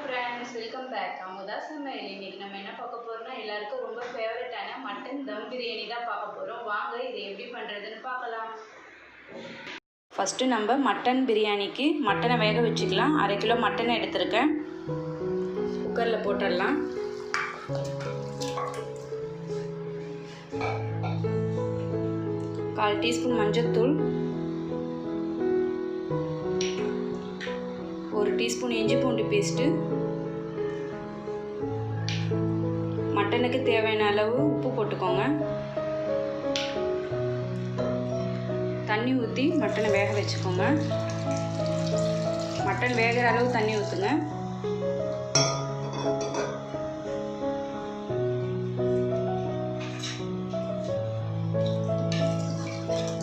friends, welcome back. Amutha Samayal. இன்னைக்கு நம்ம என்ன பார்க்க போறோம்னா எல்லாருக்கும் ரொம்ப ஃபேவரட்டான மட்டன் தம் பிரியாணி தான் பார்க்க போறோம். வாங்க இதை எப்படி பண்றதுன்னு பார்க்கலாம். ஃபர்ஸ்ட் நம்ம மட்டன் பிரியாணிக்கு மட்டனை வேக வச்சுக்கலாம். 1/2 கிலோ மட்டனை எடுத்துருக்கேன். குக்கரில் போட்டுடலாம். கால் டீஸ்பூன் மஞ்சள்தூள், 1 டீஸ்பூன் இஞ்சி பூண்டு பேஸ்ட்டு, மட்டனுக்கு தேவையான அளவு உப்பு போட்டுக்கோங்க. தண்ணி ஊற்றி மட்டனை வேக வச்சுக்கோங்க. மட்டன் வேகிற அளவு தண்ணி ஊற்றுங்க.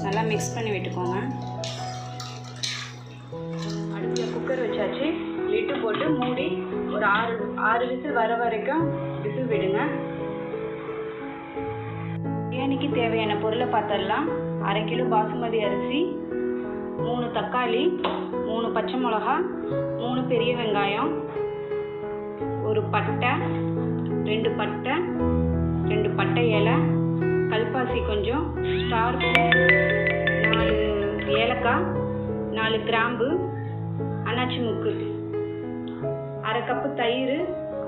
நல்லா மிக்ஸ் பண்ணி விட்டுக்கோங்க. அடுப்பில் குக்கர் வச்சாச்சு. லிட்டு போட்டு மூடி ஒரு 6 விசில் வர வரைக்கும் விசில் விடுங்க. பிரியாணிக்கு தேவையான பொருளை பார்த்துடலாம். 1/2 கிலோ பாசுமதி அரிசி, 3 தக்காளி, 3 பச்சை மிளகா, 3 பெரிய வெங்காயம், 1 பட்டை, 2 பட்டை, 2 பட்டை இலை, கல்பாசி கொஞ்சம், ஸ்டார் பூ, 4 ஏலக்காய், 4 கிராம்பு, அன்னாச்சி முக்கு, 1/2 கப்பு தயிர்,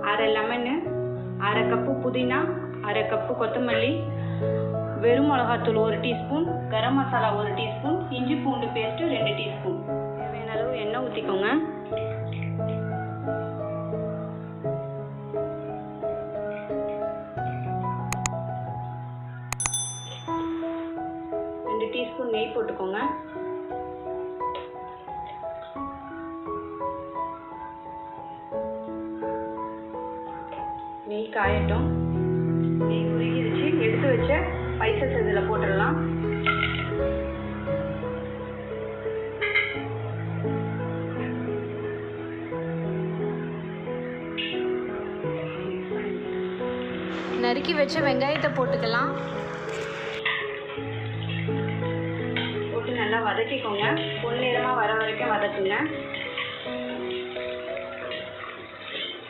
1/2 லெமனு, 1/2 கப்பு புதினா, 1/2 கப்பு கொத்தமல்லி, வெறும் மிளகாத்தூள் 1 டீஸ்பூன், கரம் மசாலா 1 டீஸ்பூன், இஞ்சி பூண்டு பேஸ்ட்டு 2 டீஸ்பூன். தேவையான அளவு எண்ணெய் ஊற்றிக்கோங்க. டீஸ்பூன் நெய் போட்டுக்கோங்க. நெய் காயட்டும். நெய் உருகிடுச்சு. எடுத்து வச்ச ஸ்பைசஸ் இதில் போட்டுடலாம். நறுக்கி வச்ச வெங்காயத்தை போட்டுக்கலாம். நல்லா வதக்கிக்கோங்க. பொன்னிறமாக வர வரைக்கும் வதக்குங்க.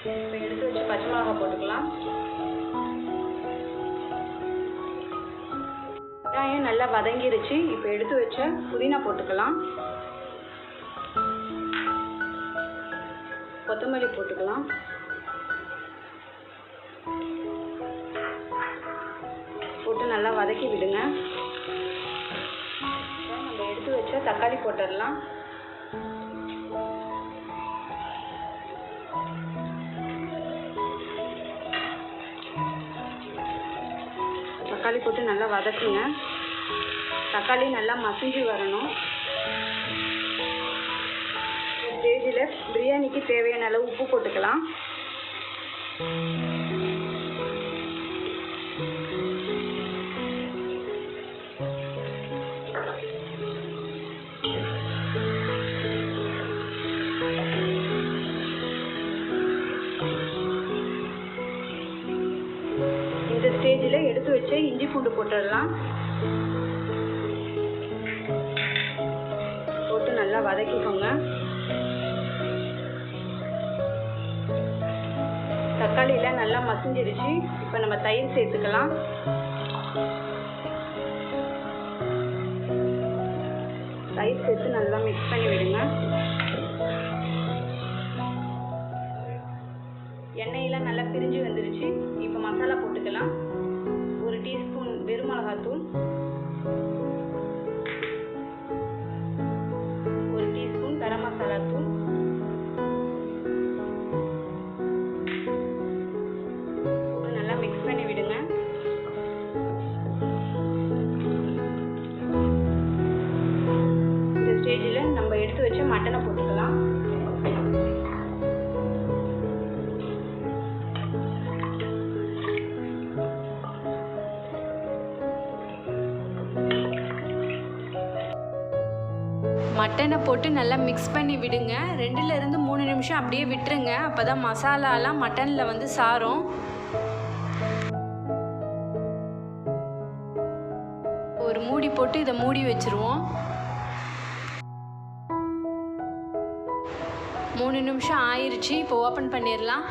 இப்போ எடுத்து வச்சு பச்சை மிளகாய் போட்டுக்கலாம். வெங்காயம் நல்லா வதங்கிருச்சு. இப்போ எடுத்து வச்ச புதினா போட்டுக்கலாம். கொத்தமல்லி போட்டுக்கலாம். போட்டு நல்லா வதக்கி விடுங்க. எடுத்து வச்ச தக்காளி போட்டுடலாம். தக்காளி போட்டு நல்லா வதக்குங்க. தக்காளி நல்லா மசிஞ்சு வரணும். ஸ்டேஜில் பிரியாணிக்கு தேவையான அளவு உப்பு போட்டுக்கலாம். ஸ்டேஜில் எடுத்து வச்சு இஞ்சி பூண்டு போட்டுடலாம். போட்டு நல்லா வதக்கிக்கோங்க. தக்காளியில் நல்லா மசிஞ்சிருச்சு. இப்போ நம்ம தயிர் சேர்த்துக்கலாம். தயிர் சேர்த்து நல்லா மிக்ஸ் பண்ணி விடுங்க. எண்ணெயெல்லாம் நல்லா பிரிஞ்சு வந்துருச்சு. இப்போ மசாலா போட்டுக்கலாம். 1 டீஸ்பூன் வெறும் மிளகாத்தூள், 1 டீஸ்பூன் கரம் மசாலா தூள், நல்லா மிக்ஸ் பண்ணி விடுங்க. இந்த ஸ்டேஜில் நம்ம எடுத்து வச்ச மட்டனை போட்டுக்கலாம். மட்டனை போட்டு நல்லா மிக்ஸ் பண்ணி விடுங்க. 2லேருந்து 3 நிமிஷம் அப்படியே விட்டுருங்க. அப்போ தான் மசாலாலாம் மட்டனில் வந்து சாரும். ஒரு மூடி போட்டு இதை மூடி வச்சுருவோம். 3 3 நிமிஷம் ஆயிடுச்சு. இப்போ ஓப்பன் பண்ணிடலாம்.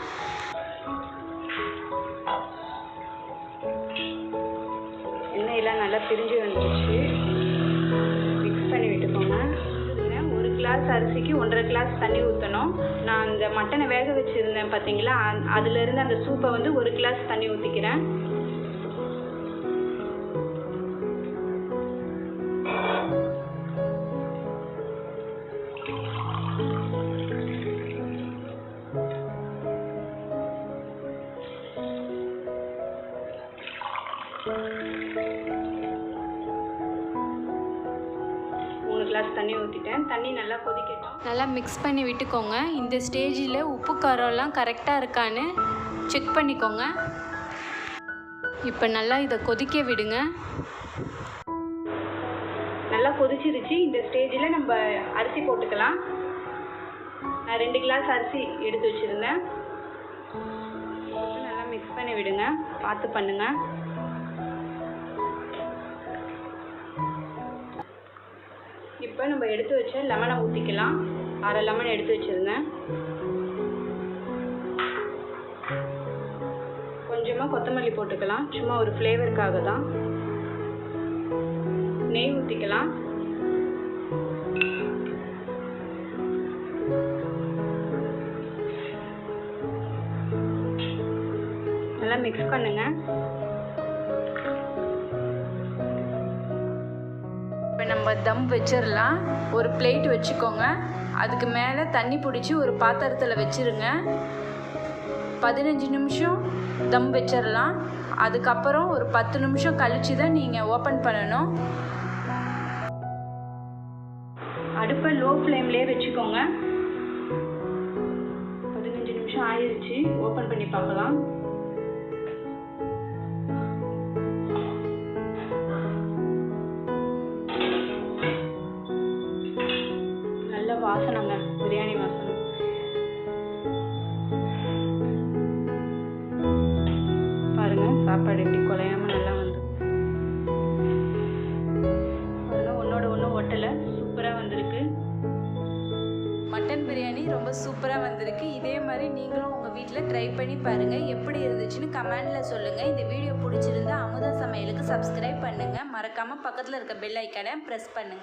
எண்ணெயெல்லாம் நல்லா பிரிஞ்சு வந்துருச்சு. மிக்ஸ் பண்ணி விட்டுக்கோங்க. 1 கிளாஸ் அரிசிக்கு 1.5 கிளாஸ் தண்ணி ஊற்றணும். நான் அந்த மட்டனை வேக வச்சுருந்தேன் பார்த்தீங்களா, அதுலேருந்து அந்த சூப்பை வந்து 1 கிளாஸ் தண்ணி ஊற்றிக்கிறேன். கிளாஸ் தண்ணி ஊற்றிட்டேன். தண்ணி நல்லா கொதிக்கட்டும். நல்லா மிக்ஸ் பண்ணி விட்டுக்கோங்க. இந்த ஸ்டேஜில் உப்பு காரம்லாம் கரெக்டாக இருக்கான்னு செக் பண்ணிக்கோங்க. இப்போ நல்லா இதை கொதிக்க விடுங்க. நல்லா கொதிச்சிருச்சு. இந்த ஸ்டேஜில் நம்ம அரிசி போட்டுக்கலாம். நான் 2 கிளாஸ் அரிசி எடுத்து வச்சுருந்தேன். நல்லா மிக்ஸ் பண்ணி விடுங்க. பார்த்து பண்ணுங்கள். இப்போ நம்ம எடுத்து வச்ச லெமனை ஊற்றிக்கலாம். 1/2 லெமன் எடுத்து வச்சுருந்தேன். கொஞ்சமாக கொத்தமல்லி போட்டுக்கலாம். சும்மா ஒரு ஃப்ளேவருக்காக தான். நெய் ஊற்றிக்கலாம். நல்லா மிக்ஸ் பண்ணுங்க. இப்போ நம்ம தம் வச்சிடலாம். ஒரு பிளேட் வச்சுக்கோங்க. அதுக்கு மேலே தண்ணி பிடிச்சி ஒரு பாத்திரத்தில் வச்சுருங்க. 15 நிமிஷம் தம் வச்சிடலாம். அதுக்கப்புறம் ஒரு 10 நிமிஷம் கழித்து தான் நீங்கள் ஓப்பன் பண்ணணும். அடுப்பை லோ ஃப்ளேம்லேயே வச்சுக்கோங்க. 15 நிமிஷம் ஆயிடுச்சு. ஓப்பன் பண்ணி பார்க்கலாம். வாசனைங்க, பிரியாணி வாசனை. பாருங்க, சாப்பாடு எப்படி குலையாம நல்லா வந்து அதெல்லாம் ஒன்னோட ஒன்று ஒட்டலை. சூப்பராக வந்திருக்கு. மட்டன் பிரியாணி ரொம்ப சூப்பராக வந்திருக்கு. இதே மாதிரி நீங்களும் உங்கள் வீட்டில் ட்ரை பண்ணி பாருங்கள். எப்படி இருந்துச்சுன்னு கமெண்டில் சொல்லுங்கள். இந்த வீடியோ பிடிச்சிருந்தா அமுதா சமையலுக்கு சப்ஸ்கிரைப் பண்ணுங்கள். மறக்காமல் பக்கத்தில் இருக்க பெல் ஐக்கானை ப்ரெஸ் பண்ணுங்கள்.